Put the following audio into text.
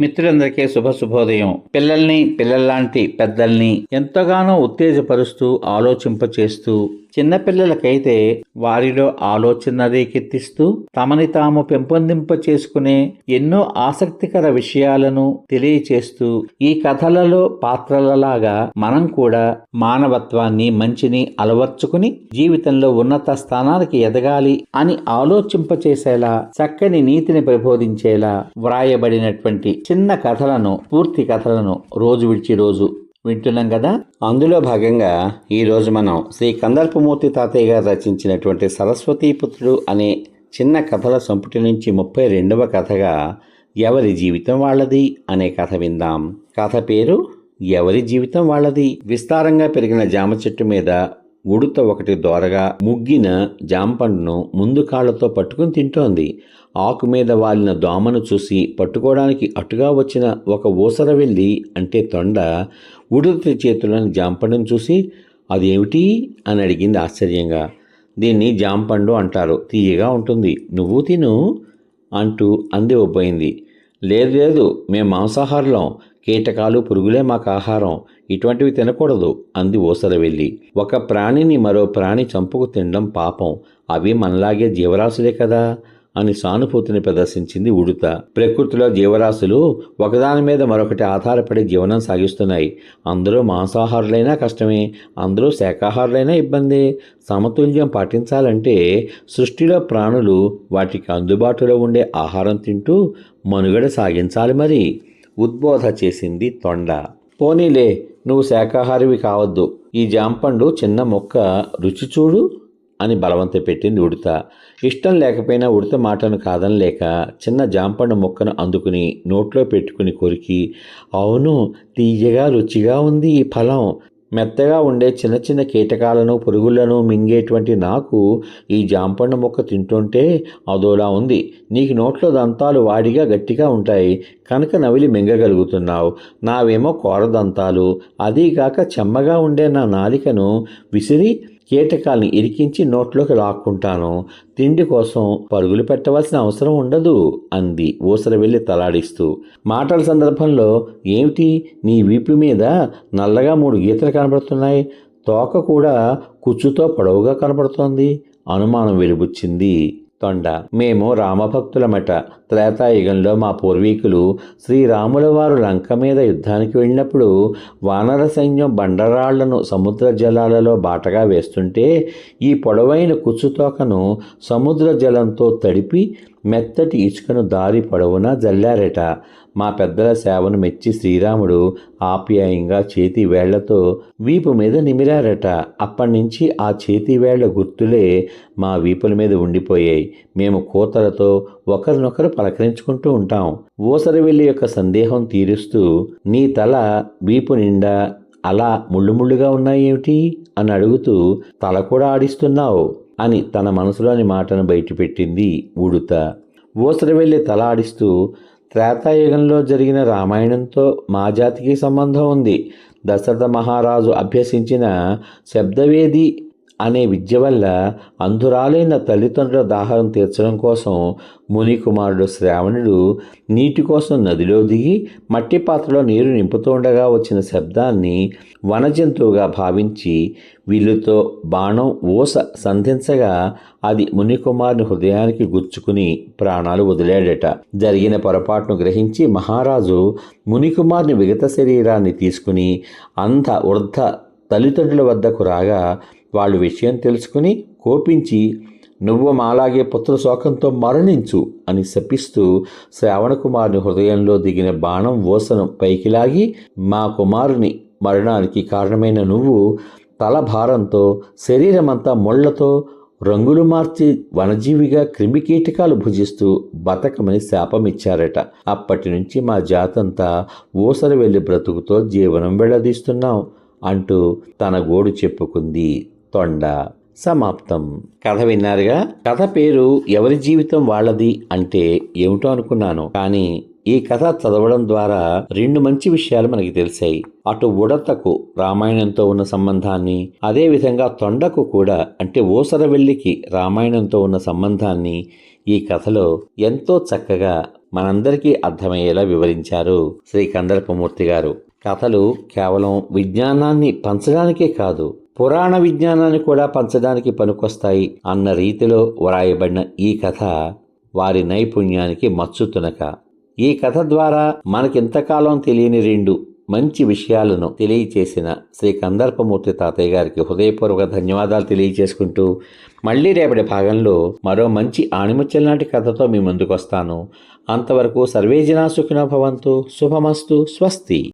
మిత్రులందరికీ శుభోదయం. పిల్లల్లాంటి పెద్దల్ని ఎంతగానో ఉత్తేజపరుస్తూ ఆలోచింపచేస్తూ, చిన్నపిల్లలకైతే వారిలో ఆలోచన రేకెత్తిస్తూ తమని తాము పెంపొందింప చేసుకునే ఎన్నో ఆసక్తికర విషయాలను తెలియచేస్తూ, ఈ కథలలో పాత్రలలాగా మనం కూడా మానవత్వాన్ని మంచిని అలవర్చుకుని జీవితంలో ఉన్నత స్థానానికి ఎదగాలి అని ఆలోచింపచేసేలా, చక్కని నీతిని ప్రబోధించేలా వ్రాయబడినటువంటి చిన్న కథలను, పూర్తి కథలను రోజు విడిచి రోజు వింటున్నాం కదా. అందులో భాగంగా ఈరోజు మనం శ్రీ కందర్పమూర్తి తాతయ్య గారు రచించినటువంటి సరస్వతీపుత్రుడు అనే చిన్న కథల సంపుటి నుంచి 32వ కథగా ఎవరి జీవితం వాళ్ళది అనే కథ విందాం. కథ పేరు ఎవరి జీవితం వాళ్ళది. విస్తారంగా పెరిగిన జామ చెట్టు మీద ఉడుత ఒకటి దోరగా ముగ్గిన జాంపండును ముందు కాళ్లతో పట్టుకుని తింటోంది. ఆకు మీద వాలిన దోమను చూసి పట్టుకోవడానికి అటుగా వచ్చిన ఒక ఊసరవెల్లి అంటే తొండ ఉడుత చేతులను జాంపండును చూసి అదేమిటి అని అడిగింది ఆశ్చర్యంగా. దీన్ని జాంపండు అంటారు, తీయగా ఉంటుంది, నువ్వు తిను అంటూ అందివ్వబోయింది. లేదు, మేం మాంసాహారులం, కీటకాలు పురుగులే మాకు ఆహారం, ఇటువంటివి తినకూడదు అంది ఊసరవెల్లి. ఒక ప్రాణిని మరో ప్రాణి చంపుకు తినడం పాపం, అవి మనలాగే జీవరాశులే కదా అని సానుభూతిని ప్రదర్శించింది ఉడుత. ప్రకృతిలో జీవరాశులు ఒకదాని మీద మరొకటి ఆధారపడి జీవనం సాగిస్తున్నాయి. అందరూ మాంసాహారులైనా కష్టమే, అందరూ శాకాహారులైనా ఇబ్బందే. సమతుల్యం పాటించాలంటే సృష్టిలో ప్రాణులు వాటికి అందుబాటులో ఉండే ఆహారం తింటూ మనుగడ సాగించాలి మరి, ఉద్బోధ చేసింది తొండ. పోనీలే, నువ్వు శాకాహారివి కావద్దు, ఈ జాంపండు చిన్న మొక్క రుచి చూడు అని బలవంత పెట్టింది ఉడత. ఇష్టం లేకపోయినా ఉడత మాటను కాదనలేక చిన్న జాంపండు మొక్కను అందుకుని నోట్లో పెట్టుకుని కొరికి, అవును, తీయగా రుచిగా ఉంది ఈ ఫలం, మెత్తగా ఉండే చిన్న చిన్న కీటకాలను పురుగులను మింగేటువంటి నాకు ఈ జాంపండు మొక్క తింటుంటే అదోలా ఉంది. నీకు నోట్లో దంతాలు వాడిగా గట్టిగా ఉంటాయి కనుక నవిలి మింగగలుగుతున్నావు, నావేమో కోర దంతాలు, అదీగాక చెమ్మగా ఉండే నా నాలికను విసిరి కీటకాల్ని ఇరికించి నోట్లోకి లాక్కుంటాను, తిండి కోసం పరుగులు పెట్టవలసిన అవసరం ఉండదు అంది ఊసరవెల్లి తలాడిస్తూ. మాటల సందర్భంలో ఏమిటి, నీ వీపు మీద నల్లగా 3 గీతలు కనబడుతున్నాయి, తోక కూడా కుచ్చుతో పొడవుగా కనబడుతోంది అనుమానం వెలుబుచ్చింది తొండ. మేము రామభక్తులమట. త్రేతాయుగంలో మా పూర్వీకులు శ్రీరాముల వారు లంక మీద యుద్ధానికి వెళ్ళినప్పుడు వానర సైన్యం బండరాళ్లను సముద్ర జలాలలో బాటగా వేస్తుంటే ఈ పొడవైన కుచ్చుతోకను సముద్ర జలంతో తడిపి మెత్తటి ఇసుకను దారి పొడవునా జల్లారట. మా పెద్దల సేవను మెచ్చి శ్రీరాముడు ఆప్యాయంగా చేతి వేళ్లతో వీపు మీద నిమిరారట. అప్పటినుంచి ఆ చేతి వేళ్ల గుర్తులే మా వీపుల మీద ఉండిపోయాయి. మేము కూతలతో ఒకరినొకరు పలకరించుకుంటూ ఉంటాం. ఊసరవెల్లి యొక్క సందేహం తీరుస్తూ, నీ తల వీపు నిండా అలా ముళ్ళుగా ఉన్నాయేమిటి అని అడుగుతూ, తల కూడా ఆడిస్తున్నావు అని తన మనసులోని మాటను బయటపెట్టింది ఉడుత. ఊసరవెల్లి తల ఆడిస్తూ, త్రేతాయుగంలో జరిగిన రామాయణంతో మా జాతికి సంబంధం ఉంది. దశరథ మహారాజు అభ్యసించిన శబ్దవేది అనే విద్య వల్ల అంధురాలైన తల్లిదండ్రుల దాహం తీర్చడం కోసం ముని కుమారుడు శ్రావణుడు నీటి కోసం నదిలో దిగి మట్టి పాత్రలో నీరు నింపుతూ ఉండగా వచ్చిన శబ్దాన్ని వనజంతువుగా భావించి విల్లుతో బాణం ఊస సంధించగా అది మునికుమారుని హృదయానికి గుచ్చుకుని ప్రాణాలు వదిలాడట. జరిగిన పొరపాటును గ్రహించి మహారాజు మునికుమారుని విగత శరీరాన్ని తీసుకుని అంధ వృద్ధ తల్లిదండ్రుల వద్దకు రాగా వాళ్ళు విషయం తెలుసుకుని కోపించి, నువ్వు మాలాగే పుత్ర శోకంతో మరణించు అని శపిస్తూ శ్రావణ కుమారుని హృదయంలో దిగిన బాణం ఊసను పైకి లాగి, మా కుమారుని మరణానికి కారణమైన నువ్వు తల భారంతో శరీరమంతా ముళ్లతో రంగులు మార్చి వనజీవిగా క్రిమికీటకాలు భుజిస్తూ బతకమని శాపమిచ్చారట. అప్పటి నుంచి మా జాతంతా ఊసరవెల్లి బ్రతుకుతో జీవనం వెళ్లదీస్తున్నాం అంటూ తన గోడు చెప్పుకుంది తొండ. సమాప్తం. కథ విన్నారుగా. కథ పేరు ఎవరి జీవితం వాళ్ళది అంటే ఏమిటో అనుకున్నాను, కానీ ఈ కథ చదవడం ద్వారా 2 మంచి విషయాలు మనకి తెలిసాయి. అటు ఉడతకు రామాయణంతో ఉన్న సంబంధాన్ని, అదేవిధంగా తొండకు కూడా అంటే ఊసరవెల్లికి రామాయణంతో ఉన్న సంబంధాన్ని ఈ కథలో ఎంతో చక్కగా మనందరికీ అర్థమయ్యేలా వివరించారు శ్రీ కందర్పమూర్తి గారు. కథలు కేవలం విజ్ఞానాన్ని పంచడానికే కాదు, పురాణ విజ్ఞానాన్ని కూడా పంచడానికి పనికొస్తాయి అన్న రీతిలో వ్రాయబడిన ఈ కథ వారి నైపుణ్యానికి మచ్చుతునక. ఈ కథ ద్వారా మనకింతకాలం తెలియని 2 మంచి విషయాలను తెలియచేసిన శ్రీ కందర్పమూర్తి తాతయ్య గారికి హృదయపూర్వక ధన్యవాదాలు తెలియచేసుకుంటూ, మళ్ళీ రేపటి భాగంలో మరో మంచి ఆణిముత్యం లాంటి కథతో మీ ముందుకు వస్తాను. అంతవరకు సర్వే జనా సుఖినో భవంతు. శుభమస్తు. స్వస్తి.